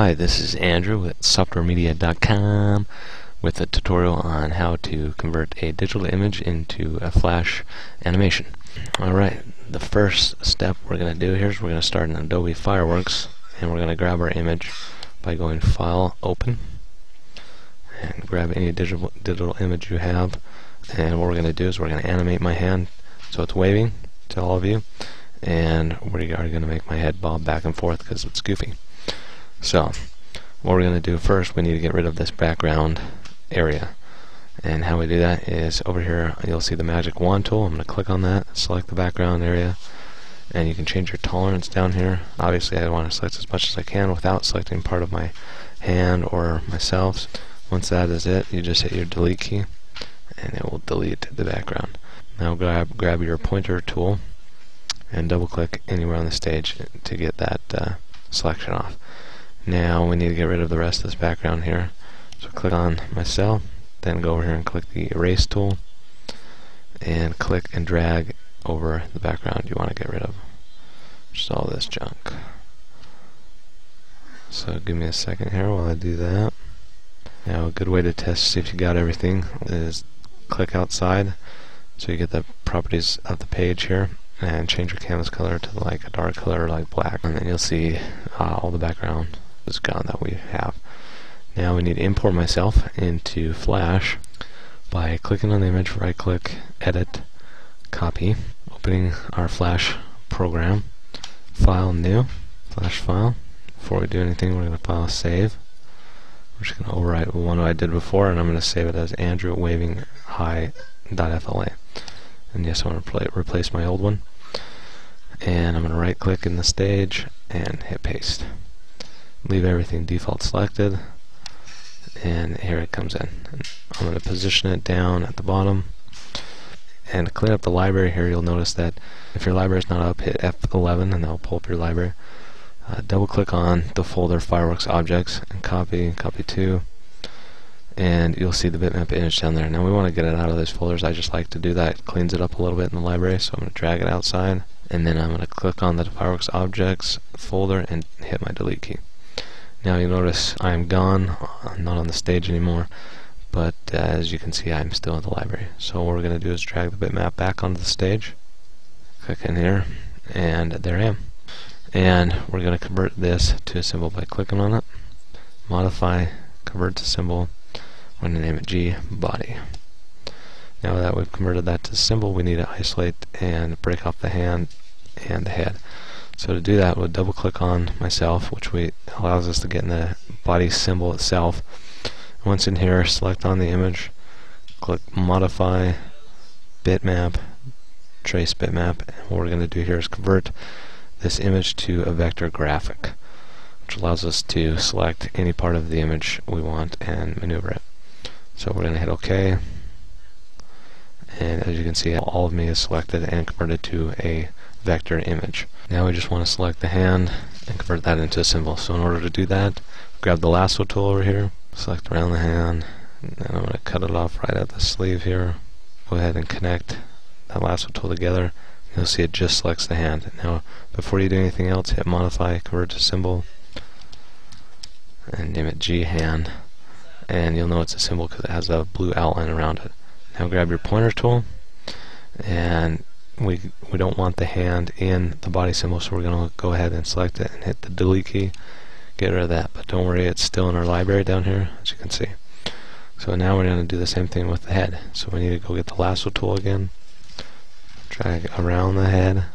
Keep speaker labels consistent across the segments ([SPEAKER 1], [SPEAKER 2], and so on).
[SPEAKER 1] Hi, this is Andrew with softwaremedia.com with a tutorial on how to convert a digital image into a flash animation. Alright, the first step we're going to do here is we're going to start in Adobe Fireworks, and we're going to grab our image by going File, Open, and grab any digital image you have. And what we're going to do is we're going to animate my hand so it's waving to all of you, and we are going to make my head bob back and forth because it's goofy. So what we're going to do first, we need to get rid of this background area, and how we do that is over here you'll see the magic wand tool. I'm going to click on that, select the background area, and you can change your tolerance down here. Obviously I want to select as much as I can without selecting part of my hand or myself. Once that is it, you just hit your delete key and it will delete the background. Now grab your pointer tool and double click anywhere on the stage to get that selection off. Now we need to get rid of the rest of this background here. So click on my cell, then go over here and click the erase tool and click and drag over the background you want to get rid of, which is all this junk. So give me a second here while I do that. Now a good way to test to see if you got everything is click outside so you get the properties of the page here, and change your canvas color to like a dark color like black, and then you'll see all the background is gone that we have. Now we need to import myself into Flash by clicking on the image, right click, edit, copy, opening our Flash program, file, new, Flash file. Before we do anything, we're going to file save. We're just going to overwrite the one I did before, and I'm going to save it as Andrew waving hi.fla. And yes, I want to replace my old one. And I'm going to right click in the stage and hit paste. Leave everything default selected, and here it comes in. And I'm going to position it down at the bottom. And to clean up the library here, you'll notice that if your library is not up, hit F11 and that'll pull up your library. Double click on the folder Fireworks Objects and copy to, and you'll see the bitmap image down there. Now we want to get it out of those folders. I just like to do that. It cleans it up a little bit in the library, so I'm going to drag it outside, and then I'm going to click on the Fireworks Objects folder and hit my delete key. Now you notice I'm gone, I'm not on the stage anymore, but as you can see I'm still in the library. So what we're going to do is drag the bitmap back onto the stage, click in here, and there I am. And we're going to convert this to a symbol by clicking on it, modify, convert to symbol. I'm going to name it G body. Now that we've converted that to symbol, we need to isolate and break off the hand and the head. So to do that, we'll double click on myself, which allows us to get in the body symbol itself. Once in here, select on the image, click modify, bitmap, trace bitmap, and what we're going to do here is convert this image to a vector graphic, which allows us to select any part of the image we want and maneuver it. So we're going to hit OK, and as you can see all of me is selected and converted to a vector image. Now we just want to select the hand and convert that into a symbol. So in order to do that, grab the lasso tool over here, select around the hand, and then I'm going to cut it off right at the sleeve here. Go ahead and connect that lasso tool together. You'll see it just selects the hand. Now before you do anything else, hit modify, convert to symbol, and name it G hand, and you'll know it's a symbol because it has a blue outline around it. Now grab your pointer tool, and we don't want the hand in the body symbol, so we're going to go ahead and select it and hit the delete key, get rid of that. But don't worry, it's still in our library down here, as you can see. So now we're going to do the same thing with the head. So we need to go get the lasso tool again, drag around the head,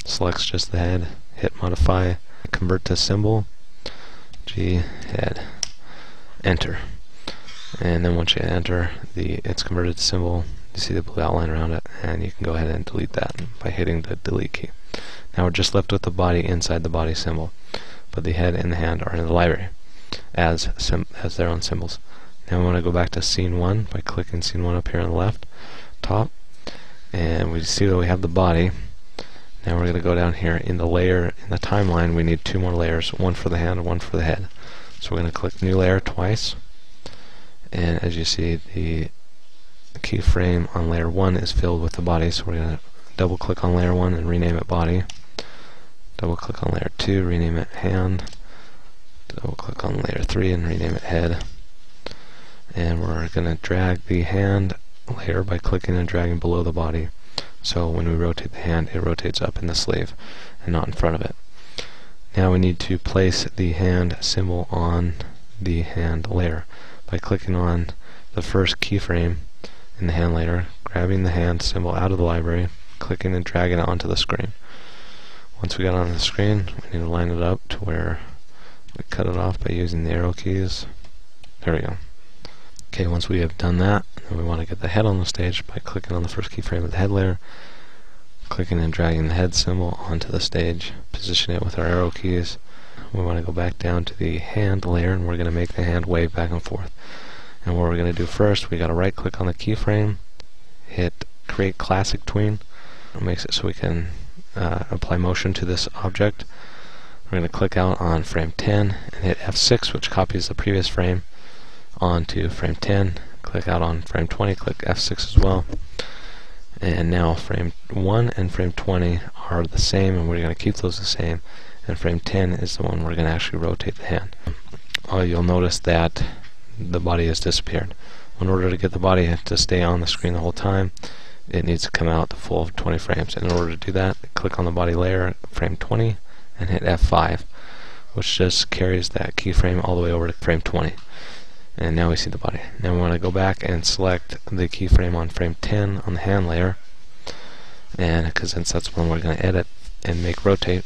[SPEAKER 1] selects just the head, hit modify, convert to symbol, G head, enter. And then once you enter, it's converted to symbol. You see the blue outline around it, and you can go ahead and delete that by hitting the delete key. Now we're just left with the body inside the body symbol, but the head and the hand are in the library as their own symbols. Now we want to go back to scene 1 by clicking scene 1 up here on the left top, and we see that we have the body. Now we're going to go down here in the layer, in the timeline we need 2 more layers, one for the hand and one for the head. So we're going to click new layer twice, and as you see the keyframe on layer 1 is filled with the body, so we're going to double click on layer 1 and rename it body, double click on layer 2, rename it hand, So we'll click on layer 3 and rename it head. And we're going to drag the hand layer by clicking and dragging below the body. So when we rotate the hand, it rotates up in the sleeve and not in front of it. Now we need to place the hand symbol on the hand layer by clicking on the first keyframe in the hand layer, grabbing the hand symbol out of the library, clicking and dragging it onto the screen. Once we got on the screen, we need to line it up to where we cut it off by using the arrow keys. There we go. Okay, once we have done that, then we want to get the head on the stage by clicking on the first keyframe of the head layer, clicking and dragging the head symbol onto the stage, position it with our arrow keys. We want to go back down to the hand layer, and we're going to make the hand wave back and forth. And what we're going to do first, we got to right click on the keyframe, hit create classic tween. It makes it so we can apply motion to this object. We're going to click out on frame 10 and hit F6, which copies the previous frame onto frame 10. Click out on frame 20, click F6 as well. And now frame 1 and frame 20 are the same, and we're going to keep those the same. And frame 10 is the one we're going to actually rotate the hand. You'll notice that the body has disappeared. In order to get the body to stay on the screen the whole time, it needs to come out the full 20 frames. And in order to do that, click on the body layer, frame 20, and hit F5, which just carries that keyframe all the way over to frame 20. And now we see the body. Now we want to go back and select the keyframe on frame 10 on the hand layer, and because since that's one we're going to edit and make rotate,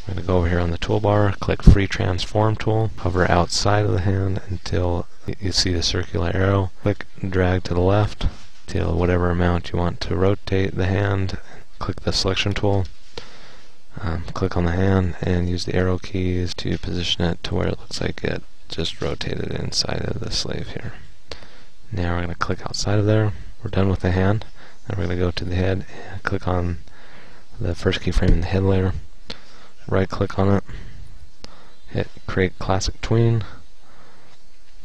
[SPEAKER 1] we're going to go over here on the toolbar, click Free Transform tool, hover outside of the hand until you see the circular arrow, click and drag to the left till whatever amount you want to rotate the hand, click the selection tool, click on the hand and use the arrow keys to position it to where it looks like it just rotated inside of the sleeve here. Now we're going to click outside of there. We're done with the hand. Then we're going to go to the head and click on the first keyframe in the head layer. Right click on it. Hit create classic tween.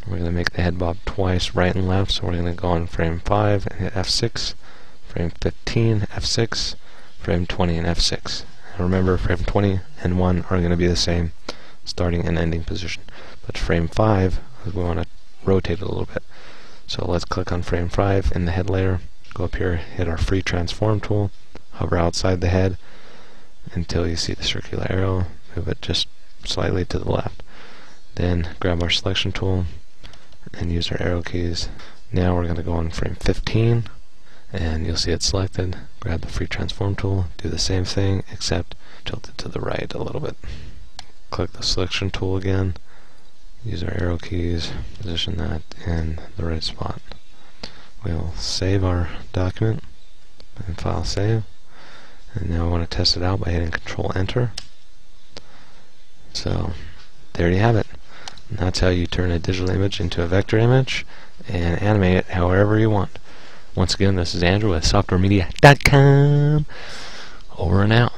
[SPEAKER 1] We're going to make the head bob twice, right and left. So we're going to go on frame 5 and hit F6, frame 15, F6, frame 20 and F6. And remember, frame 20 and 1 are going to be the same starting and ending position. But frame 5, we want to rotate it a little bit. So let's click on frame 5 in the head layer, go up here, hit our Free Transform tool, hover outside the head until you see the circular arrow, move it just slightly to the left. Then grab our selection tool and use our arrow keys. Now we're going to go on frame 15 and you'll see it selected. Grab the Free Transform tool, do the same thing except tilt it to the right a little bit. Click the selection tool again, use our arrow keys, position that in the right spot. We'll save our document and file save. And now I want to test it out by hitting Control Enter. So there you have it. And that's how you turn a digital image into a vector image and animate it however you want. Once again, this is Andrew with softwaremedia.com. Over and out.